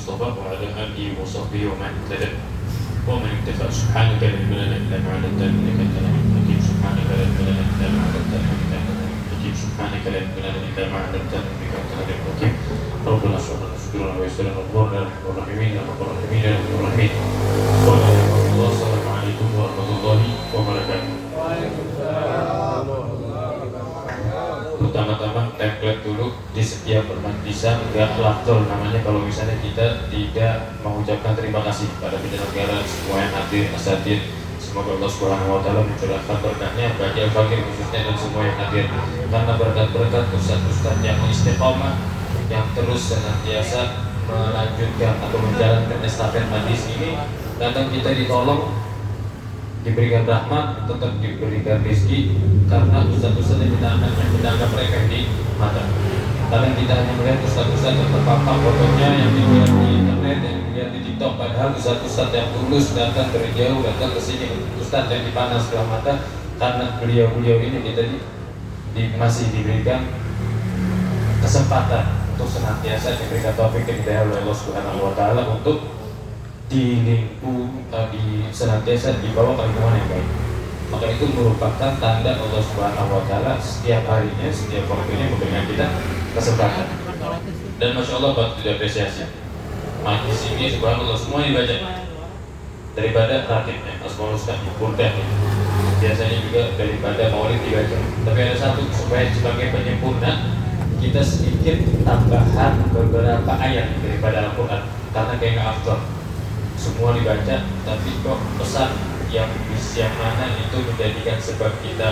المصطفى وعلى آله وصحبه ومن اهتدى ومن اكتفى. سبحانك لا علم لنا إلا ما علمتنا إنك أنت العليم الحكيم. سبحانك لا علم لنا إلا ما علمتنا إنك أنت العليم الحكيم. سبحانك لا علم لنا إلا ما علمتنا إنك أنت العليم الحكيم. ربنا اشرح لنا صدورنا ويسر لنا أمورنا يا رب الراحمين يا رب الراحمين يا رب الراحمين. السلام عليكم ورحمة الله وبركاته. Pertama-tama template dulu di setiap permajlisan nggak lafzul namanya kalau misalnya kita tidak mengucapkan terima kasih pada penyelenggara semua yang hadir, asatid. Semoga Allah Subhanahu wa taala mencurahkan berkahnya bagi al-fakir khususnya dan semua yang hadir. Karena berkat-berkat ustaz-ustaz yang istiqamah yang terus senantiasa melanjutkan atau menjalankan estafet majlis ini, kadang kita ditolong, diberikan rahmat, tetap diberikan rezeki karena ustaz-ustaz yang kita anggap mereka di mata. Kadang kita hanya melihat ustaz-ustaz yang terpapar fotonya yang dilihat di internet, yang dilihat di TikTok, padahal ustaz-ustaz yang tulus datang dari jauh, datang ke sini, ustaz yang dipandang sebelah mata, karena beliau-beliau ini kita masih diberikan kesempatan untuk senantiasa diberikan taufik dan hidayah oleh Allah Subhanahu wa taala untuk senantiasa dibawa ke lingkungan yang baik. Maka itu merupakan tanda Allah Subhanahu wa taala setiap harinya, setiap waktunya memberikan kita kesempatan. Dan masya Allah patut diapresiasi. Majlis ini subhanallah semua dibaca daripada rakitnya Asmaul Husna Qur'an. Biasanya juga daripada maulid dibaca. Tapi ada satu supaya sebagai penyempurna kita sedikit tambahan beberapa ayat daripada Al-Quran karena kayak nggak afdal semua dibaca, tapi kok pesan yang mana itu menjadikan sebab kita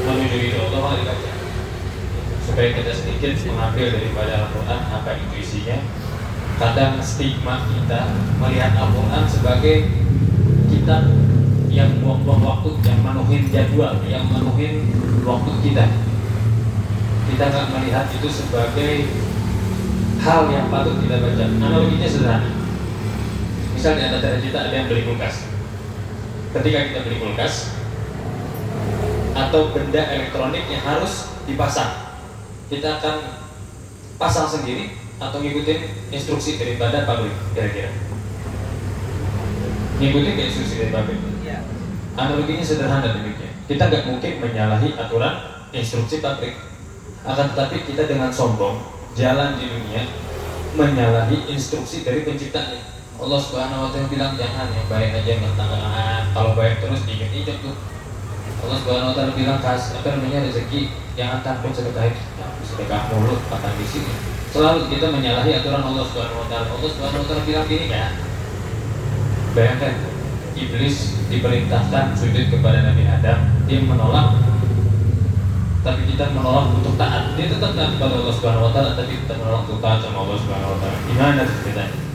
menuju ridho Allah dibaca, supaya kita sedikit mengambil daripada Al-Quran apa itu isinya. Kadang stigma kita melihat Al-Quran sebagai kitab yang buang-buang waktu, yang menuhin jadwal, yang menuhin waktu kita. Kita nggak melihat itu sebagai hal yang patut kita baca. Analoginya sederhana. Misal di antara kita ada yang beli kulkas. Ketika kita beli kulkas atau benda elektronik yang harus dipasang, kita akan pasang sendiri atau ngikutin instruksi daripada pabrik kira-kira. Ngikutin instruksi dari pabrik. Analoginya sederhana demikian. Kita nggak mungkin menyalahi aturan instruksi pabrik. Akan tetapi kita dengan sombong jalan di dunia menyalahi instruksi dari penciptanya. Allah Subhanahu wa taala bilang jangan yang baik aja yang tangan, kalau baik terus diinjak tuh. Allah Subhanahu wa taala bilang rezeki jangan takut sedekah, sedekah mulut akan di sini. Selalu kita menyalahi aturan Allah Subhanahu wa taala. Allah Subhanahu wa taala bilang gini ya. Bayangkan iblis diperintahkan sujud kepada Nabi Adam, dia menolak. Tapi kita menolak untuk taat. Dia tetap taat kepada Allah Subhanahu wa taala, tapi kita menolak untuk taat sama Allah Subhanahu wa taala. Gimana ceritanya?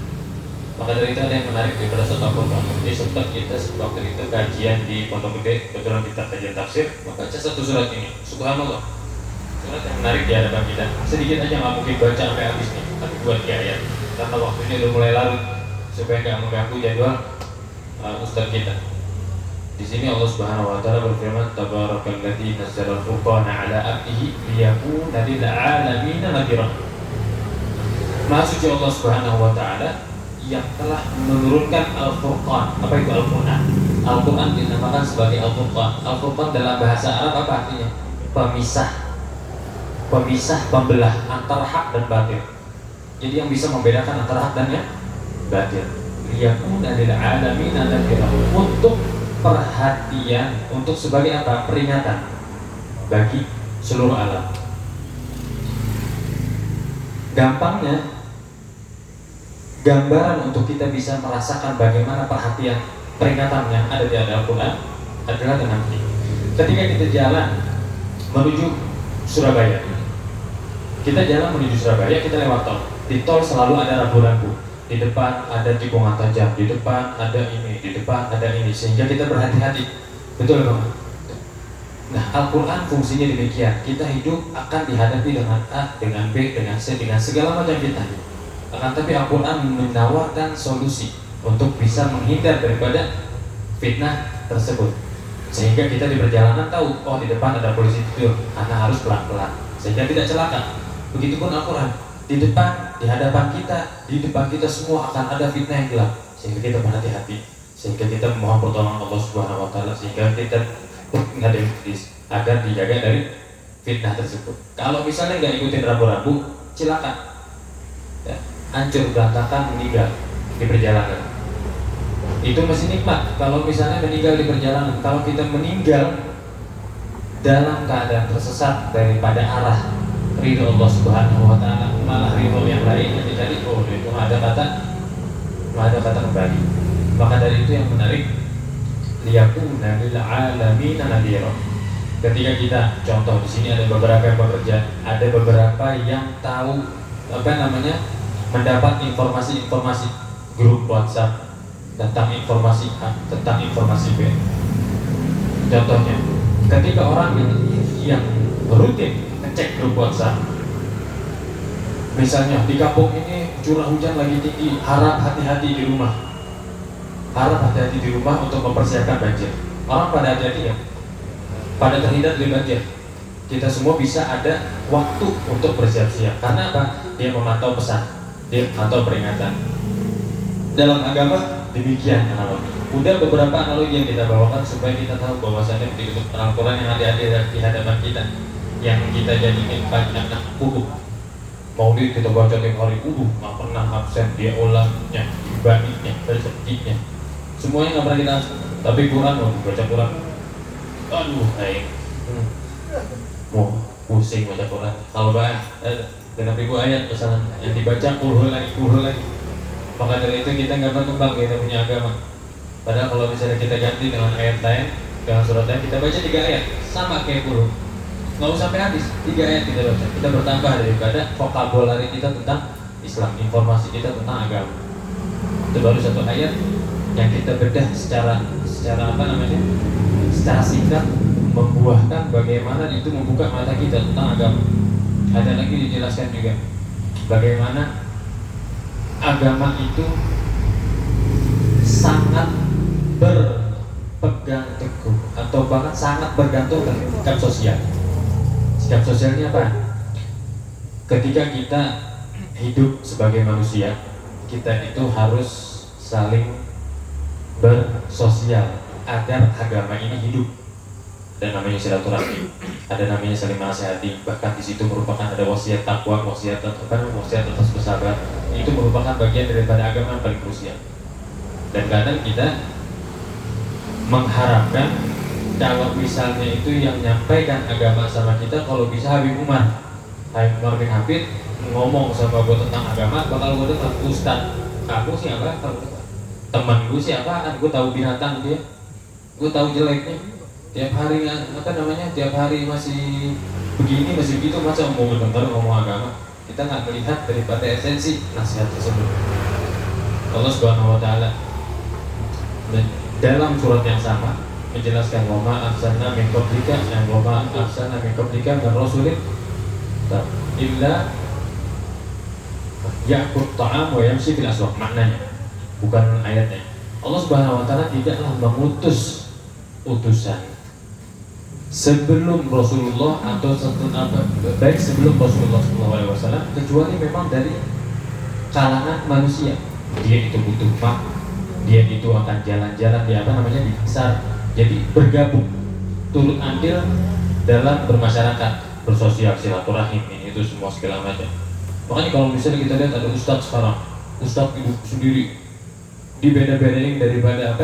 Maka dari itu ada yang menarik daripada satu program. Jadi sempat kita waktu itu kajian di Pondok Gede, kebetulan kita kajian tafsir, maka baca satu surat ini. Subhanallah, surat yang menarik di hadapan kita. Sedikit aja nggak mungkin baca sampai habis nih, tapi buat di ayat. Karena waktunya udah mulai larut, supaya nggak mengganggu jadwal ustaz kita. Di sini Allah Subhanahu wa taala berfirman, Tabarakalladzi nazzala al-furqana 'ala 'abdihi liyakuna lil 'alamin nadhira. Maha suci Allah Subhanahu wa taala yang telah menurunkan Al-Furqan. Apa itu Al-Quran? Al-Quran dinamakan sebagai Al-Furqan. Al-Furqan dalam bahasa Arab apa artinya? Pemisah. Pemisah, pembelah antara hak dan batil. Jadi yang bisa membedakan antara hak dan yang batil. Liyakuna lil 'alamin nadhira. Untuk perhatian, untuk sebagai apa? Peringatan bagi seluruh alam. Gampangnya, gambaran untuk kita bisa merasakan bagaimana perhatian peringatan yang ada di Al-Quran adalah dengan ini. Ketika kita jalan menuju Surabaya, kita lewat tol. Di tol selalu ada rambu-rambu. Di depan ada tikungan tajam, di depan ada ini, di depan ada ini, sehingga kita berhati-hati. Betul Bang? Nah, Al-Quran fungsinya demikian. Kita hidup akan dihadapi dengan A, dengan B, dengan C, dengan segala macam fitnah. Akan tapi Al-Quran menawarkan solusi untuk bisa menghindar daripada fitnah tersebut. Sehingga kita di perjalanan tahu, oh di depan ada polisi tidur, Anda harus pelan-pelan sehingga tidak celaka. Begitupun Al-Quran. di hadapan kita, di depan kita semua akan ada fitnah yang gelap, sehingga kita berhati-hati, sehingga kita memohon pertolongan Allah Subhanahu wa taala, sehingga kita menghadapi iblis agar dijaga dari fitnah tersebut. Kalau misalnya nggak ikutin rambu-rambu, silakan ya, hancur berantakan, meninggal di perjalanan. Itu masih nikmat kalau misalnya meninggal di perjalanan. Kalau kita meninggal dalam keadaan tersesat daripada arah ridho Allah Subhanahu wa taala, malah ridho yang lain yang dicari, oh itu ada kata kembali. Maka dari itu yang menarik, liyakuna lil alamin nadhira. Ketika kita contoh di sini ada beberapa yang bekerja, ada beberapa yang tahu mendapat informasi grup WhatsApp tentang informasi A, tentang informasi B. Contohnya, ketika orang yang rutin ngecek grup WhatsApp, misalnya di kampung ini curah hujan lagi tinggi, harap hati-hati di rumah untuk mempersiapkan banjir. Orang pada hati-hati ya, pada terhindar dari banjir. Kita semua bisa ada waktu untuk bersiap-siap. Karena apa? Dia memantau pesan, dia memantau peringatan. Dalam agama demikian analogi. Udah beberapa analogi yang kita bawakan supaya kita tahu bahwasannya di Al-Quran yang ada di hadapan kita, yang kita jadikan banyak kudu. Maulid kita baca tiap hari, nggak pernah absen, dia ulangnya, ibadahnya, bersedihnya, semuanya nggak pernah kita absen. Tapi Quran, baca Quran, aduh, mau pusing baca Quran. Kalau dengan 1000 ayat misalnya yang dibaca kurhul lagi. Maka dari itu kita nggak berkembang, kita punya agama. Padahal kalau misalnya kita ganti dengan ayat lain, dengan surat lain, kita baca 3 ayat sama kayak kurhul, nggak usah sampai habis, 3 ayat kita baca. Kita bertambah daripada vokabulari kita tentang Islam, informasi kita tentang agama. Itu baru 1 ayat yang kita bedah secara secara singkat, membuahkan bagaimana itu membuka mata kita tentang agama. Ada lagi dijelaskan juga bagaimana agama itu sangat berpegang teguh atau bahkan sangat bergantung dengan sikap sosial. Sikap sosialnya apa? Ketika kita hidup sebagai manusia, kita itu harus saling bersosial agar agama ini hidup. Ada namanya silaturahmi, ada namanya saling menasihati, bahkan di situ merupakan ada wasiat takwa, wasiat atas bersabar. Itu merupakan bagian daripada agama yang paling krusial. Dan kadang kita mengharapkan kalau misalnya itu yang menyampaikan agama sama kita, kalau bisa Habib Umar bin Habib ngomong sama gue tentang agama, bakal gue dengar, Ustaz, kamu siapa? Temen gue siapa? Gue tahu binatang dia, gue tahu jeleknya. Tiap hari tiap hari masih begini, masih begitu, masa mau mendengar ngomong agama? Kita nggak melihat daripada esensi nasihat tersebut. Allah Subhanahu wa taala dalam surat yang sama menjelaskan wa ma arsalna min qablika min rasulin illa ya'kul ta'am wa yamshi fil aswaq. Maknanya, bukan ayatnya. Allah Subhanahu wa taala tidaklah mengutus utusan sebelum Rasulullah atau baik sebelum Rasulullah SAW, kecuali memang dari kalangan manusia. Dia itu butuh makan, dia itu akan jalan-jalan di pasar. Jadi bergabung, turut andil dalam bermasyarakat, bersosial, silaturahim, ini itu semua segala macam. Makanya kalau misalnya kita lihat ada ustadz sekarang, ustadz ibu sendiri dibeda-bedain daripada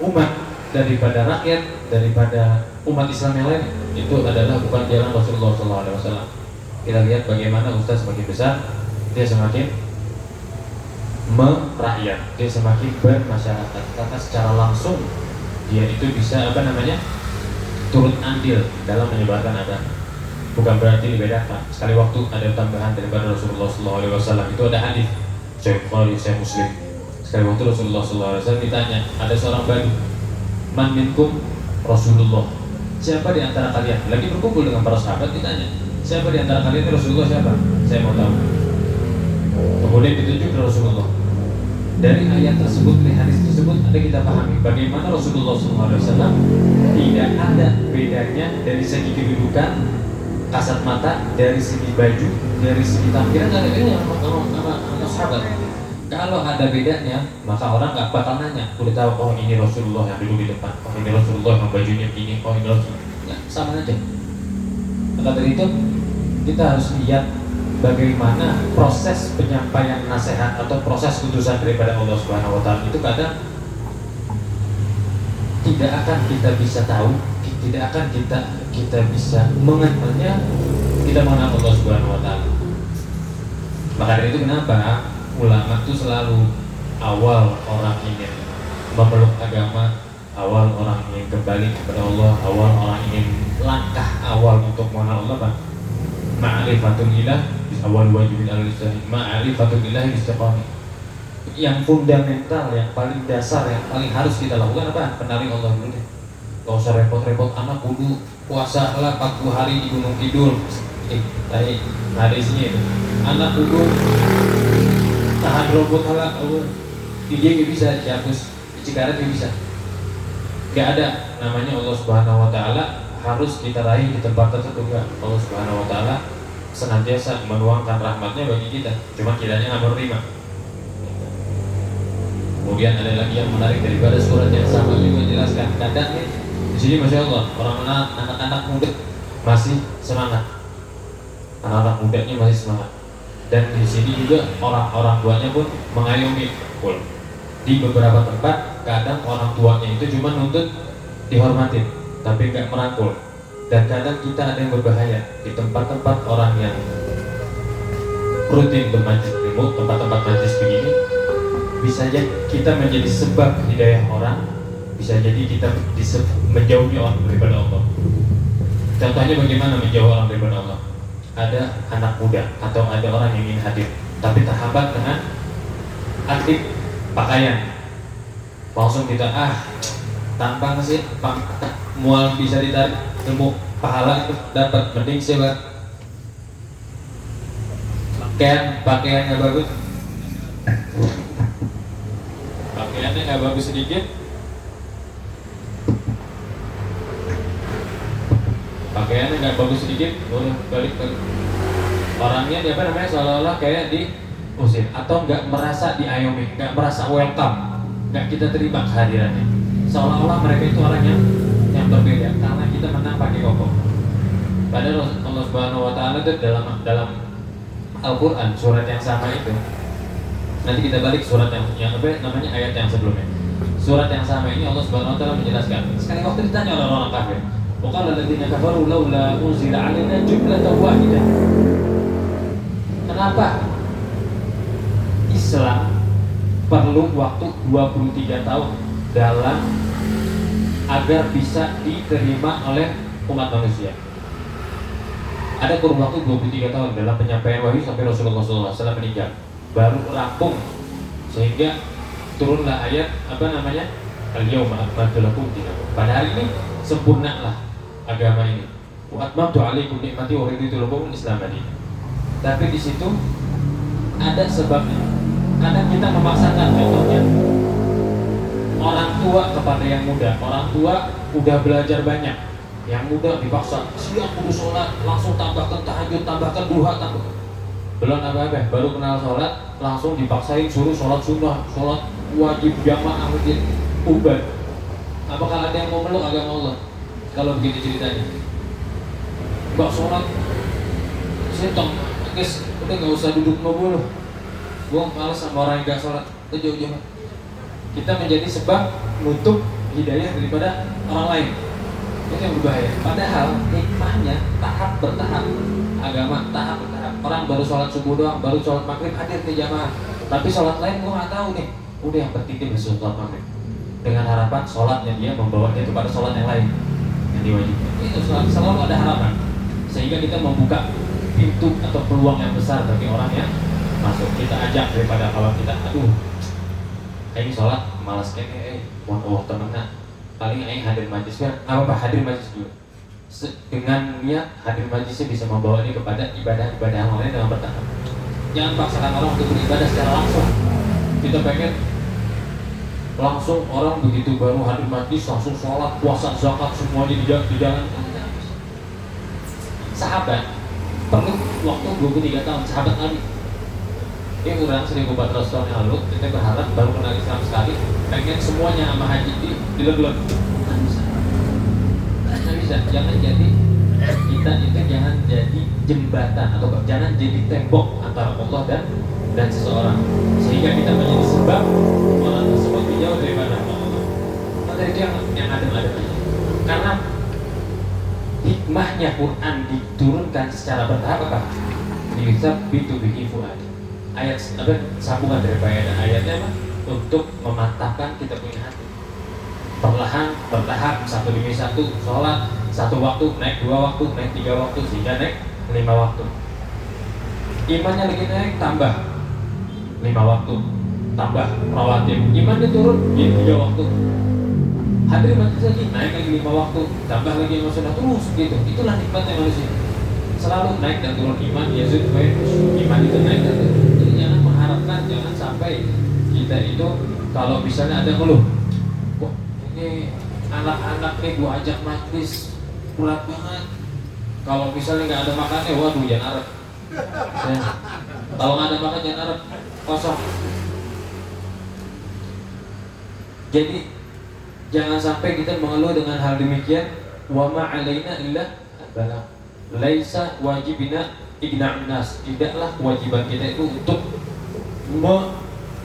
umat, daripada rakyat, daripada umat Islam yang lain. Itu adalah bukan jalan Rasulullah SAW. Kita lihat bagaimana ustaz semakin besar, dia semakin merakyat, dia semakin bermasyarakat, karena secara langsung dia itu bisa turut andil dalam menyebarkan agama. Bukan berarti dibedakan. Sekali waktu ada tambahan daripada Rasulullah SAW, itu ada hadis Sahih Bukhari, Sahih Muslim. Sekali waktu Rasulullah SAW ditanya, ada seorang Badu, man minkum Rasulullah, siapa di antara kalian? Lagi berkumpul dengan para sahabat, ditanya, siapa di antara kalian? Rasulullah siapa? Saya mau tahu. Kemudian ditunjuk ke Rasulullah. Dari ayat tersebut, dari hadis tersebut, ada kita pahami bagaimana Rasulullah SAW tidak ada bedanya dari segi kedudukan kasat mata, dari segi baju, dari segi tampilan nggak ada bedanya sama sahabat. Kalau ada bedanya, maka orang nggak bakal nanya. Udah tahu, oh ini Rasulullah yang duduk di depan, oh ini Rasulullah yang bajunya gini, oh ini Rasulullah. Ya, sama aja. Maka dari itu kita harus lihat bagaimana proses penyampaian nasihat atau proses utusan daripada Allah Subhanahu Wa Taala itu kadang tidak akan kita bisa tahu, tidak akan kita bisa mengenalnya, kita mengenal Allah Subhanahu Wa Taala. Maka dari itu kenapa ulama itu selalu awal orang ingin memeluk agama, awal orang ingin kembali kepada Allah, awal orang ingin langkah awal untuk mengenal Allah, Pak. Ma'rifatul ilah awal wajibin al-istihad, ma'rifatul ilah istiqamah. Yang fundamental, yang paling dasar, yang paling harus kita lakukan apa? Kenali Allah dulu deh. Gak usah repot-repot, anak kudu puasa lah 40 hari di Gunung Kidul. Tadi ada isinya itu. Anak kudu tahan robot halak, dia gak bisa dihapus, Cikarang gak bisa. Gak ada namanya Allah Subhanahu Wa Taala harus kita raih di tempat tertentu. Allah Subhanahu Wa Taala senantiasa menuangkan rahmatnya bagi kita, cuma kiranya nggak menerima. Kemudian ada lagi yang menarik daripada surat yang sama juga menjelaskan kadang nih di sini masya Allah anak-anak muda masih semangat, anak-anak mudanya masih semangat, dan di sini juga orang-orang tuanya pun mengayomi. Di beberapa tempat kadang orang tuanya itu cuma nuntut dihormatin tapi nggak merangkul, dan kadang kita ada yang berbahaya di tempat-tempat orang yang rutin bermajlis ilmu, tempat-tempat majlis begini. Bisa jadi kita menjadi sebab hidayah orang, bisa jadi kita menjauhnya orang daripada Allah. Contohnya bagaimana menjauh orang daripada Allah? Ada anak muda atau ada orang yang ingin hadir tapi terhambat dengan aktif pakaian, langsung kita tampang sih, mual bisa ditarik ilmu pahala itu dapat, mending sewa pakaiannya bagus, pakaiannya nggak bagus sedikit, pakaiannya nggak bagus sedikit, balik orangnya dia apa namanya seolah-olah kayak diusir atau nggak merasa diayomi, nggak merasa welcome, nggak kita terima kehadirannya, seolah-olah mereka itu orang yang berbeda karena kita menang pakai koko. Padahal Allah Subhanahu Wa Taala itu dalam Al-Quran surat yang sama itu, nanti kita balik surat yang apa namanya ayat yang sebelumnya. Surat yang sama ini Allah Subhanahu Wa Taala menjelaskan. Sekali waktu ditanya oleh orang kafir, waqala alladziina kafaru laula unzila 'alaina jumlatan wahidah. Kenapa Islam perlu waktu 23 tahun dalam agar bisa diterima oleh umat manusia? Ada kurun waktu 23 tahun dalam penyampaian wahyu sampai Rasulullah SAW meninggal, baru rampung sehingga turunlah ayat apa namanya al-yauma akmaltu lakum dinakum. Pada hari ini sempurnalah agama ini. Wa atmamtu 'alaikum ni'mati wa raditu lakum al-Islam dinan. Tapi di situ ada sebabnya. Kadang kita memaksakan, contohnya orang tua kepada yang muda. Orang tua udah belajar banyak, yang muda dipaksa siap kudu sholat, langsung tambahkan tahajud, tambahkan duha, belum apa-apa, baru kenal sholat langsung dipaksain suruh sholat sunnah, sholat wajib jamaah masjid ubah. Apakah ada yang mau meluk agama Allah kalau begini ceritanya? Mbak sholat setong guys, udah nggak usah duduk dulu, gue malas sama orang yang nggak sholat, itu jauh-jauh. Kita menjadi sebab nutup hidayah daripada orang lain, itu yang berbahaya. Padahal hikmahnya tahap bertahap, agama tahap bertahap. Orang baru sholat subuh doang, baru sholat maghrib hadir ke jamaah, tapi sholat lain gue nggak tahu nih. Udah yang penting dia bisa sholat maghrib, dengan harapan sholatnya dia membawa dia kepada sholat yang lain yang diwajibkan. Itu selalu ada harapan, sehingga kita membuka pintu atau peluang yang besar bagi orang yang masuk. Kita ajak daripada kalau kita ini sholat malas kayak wah temennya paling hadir majlis kan apa hadir majlis dulu dengan niat hadir majlisnya bisa membawa dia kepada ibadah-ibadah yang lain dengan bertahap. Jangan paksakan orang untuk beribadah secara langsung. Kita pengen langsung orang begitu baru hadir majlis langsung sholat, puasa, zakat semuanya di jalan. sahabat perlu waktu 23 tahun. Sahabat Nabi ini kurang 1400 tahun yang lalu, kita berharap baru kenal Islam sekali, pengen semuanya sama haji dileglek. Nggak bisa. Jangan jadi kita itu jangan jadi jembatan atau jangan jadi tembok antara Allah dan seseorang, sehingga kita menjadi sebab orang tersebut jauh daripada Allah. Maka itu yang adem-adem aja. Karena hikmahnya Quran diturunkan secara bertahap apa? Yuthabbitu bihi fuad. Ayat apa? Sambungan dari ayatnya apa? Untuk memantapkan kita punya hati. Perlahan, bertahap, satu demi satu, sholat satu waktu, naik 2 waktu, naik 3 waktu, sehingga naik 5 waktu. Imannya lagi naik, tambah 5 waktu, tambah rawatib. Imannya turun, jadi 3 waktu. Hadir majelis lagi, naik lagi 5 waktu, tambah lagi yang sudah terus gitu. Itulah nikmatnya manusia. Selalu naik dan turun iman, yazid wa yanqus. Iman itu naik dan turun. Jadi jangan mengharapkan, jangan sampai kita itu kalau misalnya ada ngeluh, kok ini anak-anak nih gua ajak majelis berat banget. Kalau misalnya nggak ada makannya, waduh jangan arep. Ya. Kalau nggak ada makan jangan arep, kosong. Jadi jangan sampai kita mengeluh dengan hal demikian. Wa ma alaina illa balagh. Laisa wajibina igna'un nas. Tidaklah kewajiban kita itu untuk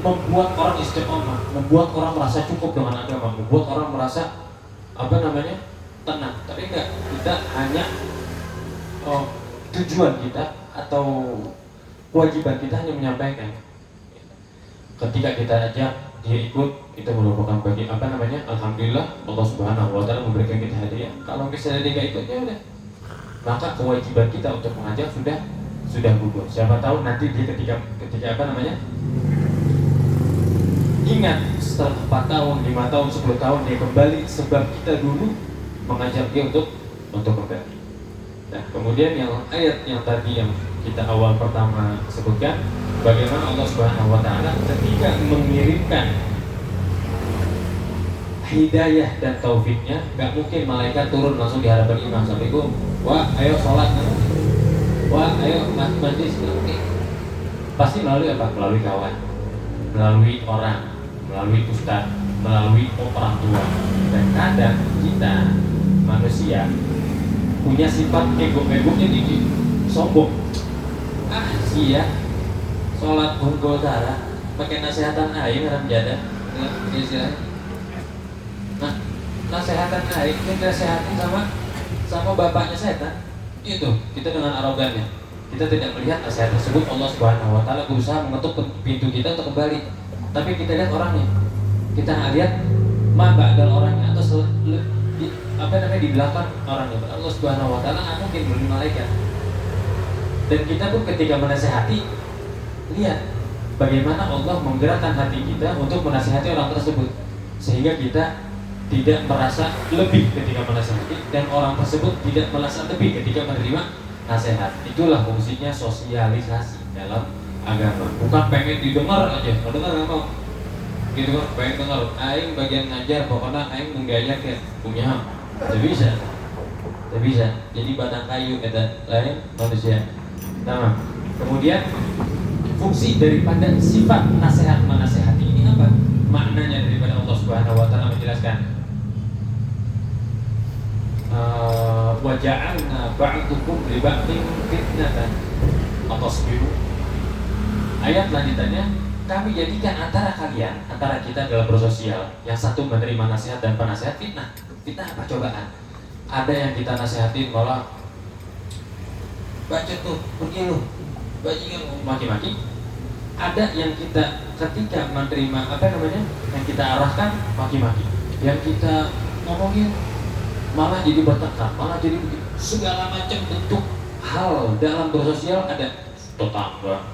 membuat orang istiqomah, membuat orang merasa cukup dengan agama, membuat orang merasa tenang. Tapi enggak, kita hanya tujuan kita atau kewajiban kita hanya menyampaikan. Ketika kita ajak dia ikut, itu merupakan bagi alhamdulillah Allah Subhanahu wa taala memberikan kita hadiah. Kalau misalnya dia enggak ikut, ya udah, maka kewajiban kita untuk mengajak sudah gugur. Siapa tahu nanti dia ketika ingat setelah 4 tahun, 5 tahun, 10 tahun dia kembali, sebab kita dulu mengajak dia untuk kembali. Nah, kemudian yang ayat yang tadi yang kita awal pertama sebutkan, bagaimana Allah Subhanahu wa taala ketika mengirimkan hidayah dan taufiknya, gak mungkin malaikat turun langsung di hadapan imam. Assalamualaikum, wah ayo sholat, wah ayo majlis. Pasti melalui apa? Melalui kawan, melalui orang, melalui ustaz, melalui orang tua. Dan kadang kita manusia punya sifat ego-egonya tinggi, sombong. Iya, sholat unggul darah, pakai nasihatan aing haram jadah, istilahnya. Nah, nasihatan aing kita nasehatin sama bapaknya setan. Itu kita dengan arogannya. Kita tidak melihat nasihat tersebut. Allah Subhanahu wa taala berusaha mengetuk pintu kita untuk kembali. Tapi kita lihat orangnya. Kita nggak lihat ba'dal orangnya atau di belakang orangnya. Allah Subhanahu wa taala nggak mungkin melalui malaikat. Dan kita pun ketika menasihati, lihat bagaimana Allah menggerakkan hati kita untuk menasihati orang tersebut, sehingga kita tidak merasa lebih ketika menasihati, dan orang tersebut tidak merasa lebih ketika menerima nasihat. Itulah fungsinya sosialisasi dalam agama. Bukan pengen didengar aja, kalau dengar nggak mau, gitu kan? Pengen dengar, aing bagian ngajar, pokoknya aing menggayat ya punya ham. Tidak bisa. Jadi batang kayu kata lain manusia. Nah, kemudian fungsi daripada sifat nasihat menasehati ini apa? Maknanya daripada Allah Subhanahu wa taala menjelaskan wa ja'alna ba'dukum li ba'din fitnatan atasbiru. Ayat lanjutannya, kami jadikan antara kalian, antara kita dalam bersosial, yang satu menerima nasihat dan penasehat fitnah. Fitnah apa? Cobaan. Ada yang kita nasihatin malah baca tuh, pergi lu, bajingan, maki-maki. Ada yang kita ketika menerima yang kita arahkan maki-maki, yang kita ngomongin malah jadi bertengkar, malah jadi begitu. Segala macam bentuk hal dalam bersosial ada. Tetangga,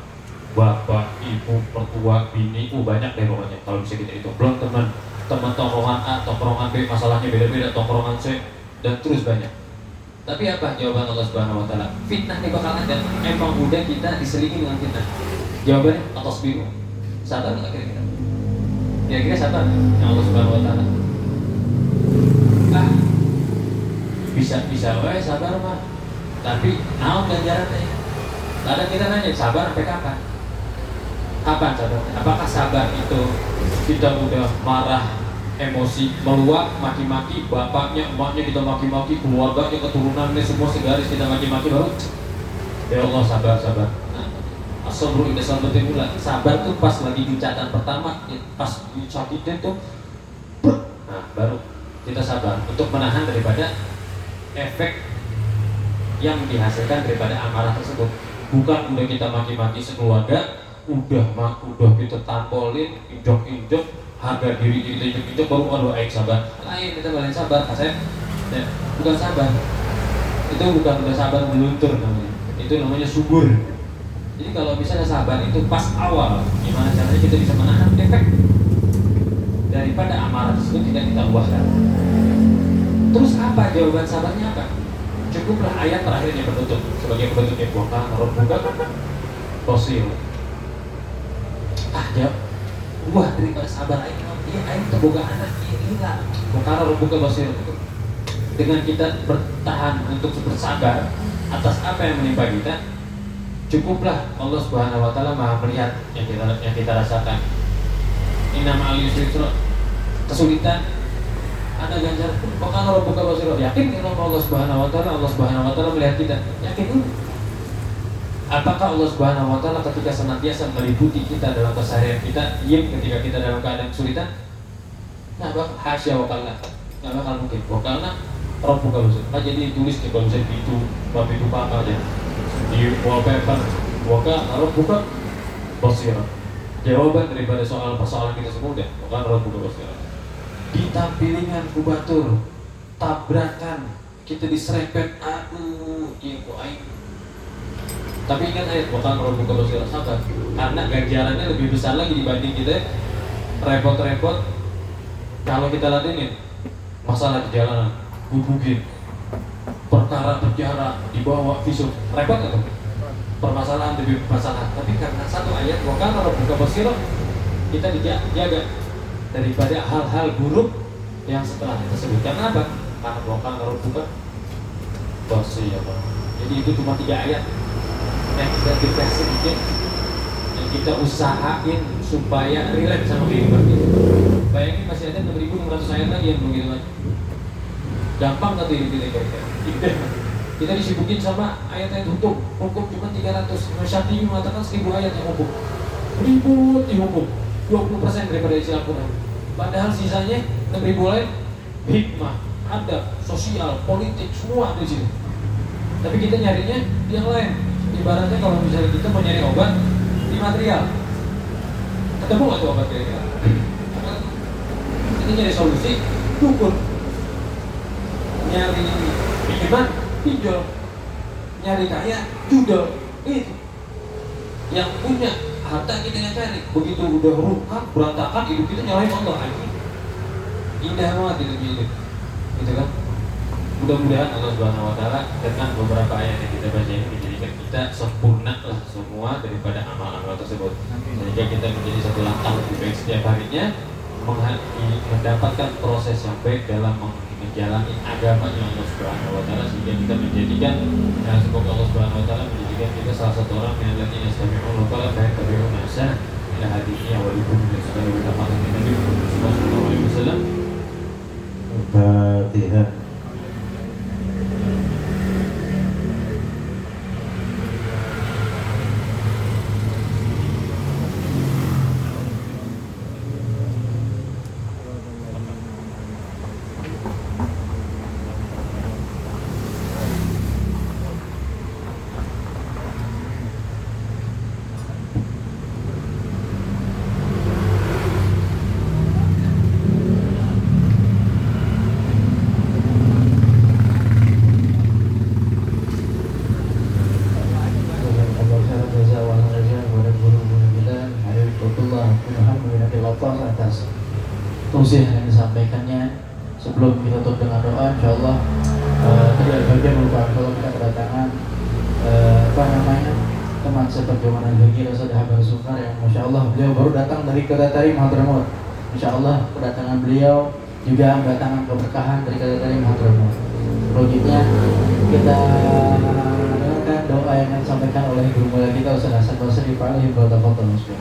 bapak, ibu, mertua, bini, banyak deh pokoknya kalau bisa kita hitung. Belum teman tongkrongan A, tongkrongan B, masalahnya beda-beda, tongkrongan C, dan terus banyak. Tapi apa jawaban Allah Subhanahu wa taala? Fitnah ini bakal ada. Emang udah kita diselingi dengan fitnah. Jawabannya atas biru. Sabar enggak kira-kira? Kira-kira sabar yang Allah Subhanahu wa taala? Bisa wae sabar mah. Tapi naon ganjarannya? Kadang kita nanya sabar sampai kapan? Kapan sabar? Apakah sabar itu kita udah marah, emosi, meluap, maki-maki bapaknya, emaknya kita maki-maki, keluarganya, keturunannya semua segaris kita maki-maki baru ya Allah sabar. As-sabru inda salbatil ula. Sabar tuh pas lagi gencatan pertama, pas disakitin tuh, nah baru kita sabar untuk menahan daripada efek yang dihasilkan daripada amarah tersebut. Bukan udah kita maki-maki sekeluarga, udah kita tampolin, injok-injok, harga diri kita injok-injok baru aduh aing sabar. Lain kita balik sabar, kasih. Ya, bukan sabar. Itu bukan udah sabar meluntur namanya. Itu namanya subur. Jadi kalau misalnya sabar itu pas awal, gimana caranya kita bisa menahan efek daripada amarah tersebut tidak kita luahkan. Terus apa jawaban sabarnya apa? Cukuplah ayat terakhirnya penutup sebagai penutupnya bukan harus buka fosil. Jawab buah daripada sabar aing dia aing terboga anak ini lah. Bukan harus buka fosil. Dengan kita bertahan untuk bersabar atas apa yang menimpa kita, cukuplah Allah Subhanahu wa taala Maha melihat yang kita rasakan. Inna ma'al yusri yusra. Kesulitan ada ganjaran. Bahkan kalau buka basir yakin dengan Allah Subhanahu wa taala melihat kita. Yakin ini. Apakah Allah Subhanahu wa taala ketika senantiasa meliputi kita dalam keseharian kita, diam ketika kita dalam keadaan kesulitan? Nah, hasya wa kalla. Enggak bakal mungkin. Wa kalla Rabbuka basir. Nah, jadi tulis di kalau bisa itu bab itu apa aja. Di wallpaper waka Rabbuka basir. Jawaban daripada persoalan kita semua udah bukan Rabbuka basir. Ditampilingan kubatur, tabrakan, kita diserempet, aduh, ibu aing. Tapi ingat ayat bukan Rabbuka basir, sabar. Karena ganjarannya lebih besar lagi dibanding kita repot-repot. Kalau kita ladenin masalah di jalanan, gubugin, perkara penjara, dibawa visum, repot atau permasalahan lebih masalah. Tapi karena satu ayat bukan Rabbuka basir, kita dijaga daripada hal-hal buruk yang setelah tersebut. Karena apa? Karena bukan Rabbuka basir. Jadi itu cuma 3 ayat yang kita dikasih sedikit, yang kita usahain supaya relate sama kehidupan kita. Bayangin masih ada 6.600 ayat lagi yang begitu kan. Gampang gak tuh hidup kita? Kita disibukin sama ayat-ayat hukum cuma 300. Syafi'i mengatakan 1000 ayat yang hukum. Ribut di hukum 20% daripada isi Al-Quran. Padahal sisanya 6.000 lain hikmah, adab, sosial, politik, semua di sini. Tapi kita nyarinya di yang lain. Ibaratnya kalau misalnya kita mau nyari obat di material, ketemu nggak tuh obat kira-kira? Kita nyari solusi, dukun. Nyari pinjaman, pinjol. Nyari kaya, judol. Itu yang punya harta kita yang cari. Begitu udah rusak, berantakan, hidup kita nyalain Allah lagi. Indah banget hidup. Gitu kan? Mudah-mudahan Allah Subhanahu wa taala dengan beberapa ayat yang kita baca ini menjadikan kita sempurna lah semua daripada amal-amal tersebut. Sehingga kita menjadi satu langkah lebih baik setiap harinya, mendapatkan proses yang baik dalam menjalani agama yang Allah Subhanahu wa taala, sehingga kita menjadikan semoga Allah Subhanahu wa taala menjadikan kita salah satu orang yang alladzina yastami'una al-qawla fayattabi'una ahsana ila hadhihi wa likum min sallallahu alaihi wasallam. Al-Fatihah. Tausiah yang disampaikannya. Sebelum kita tutup dengan doa, insyaallah tadi ada bagian merupakan kalau kita kedatangan teman seperjuangan bagi Rasa Habar Sukar yang masya Allah beliau baru datang dari Kedatari Mahadramut. Insya Allah kedatangan beliau juga mendatangkan keberkahan dari Kedatari Mahadramut. Selanjutnya kita yang akan disampaikan oleh guru mulia kita Ustaz Hasan Basri Pak Alim Bapak Muslim.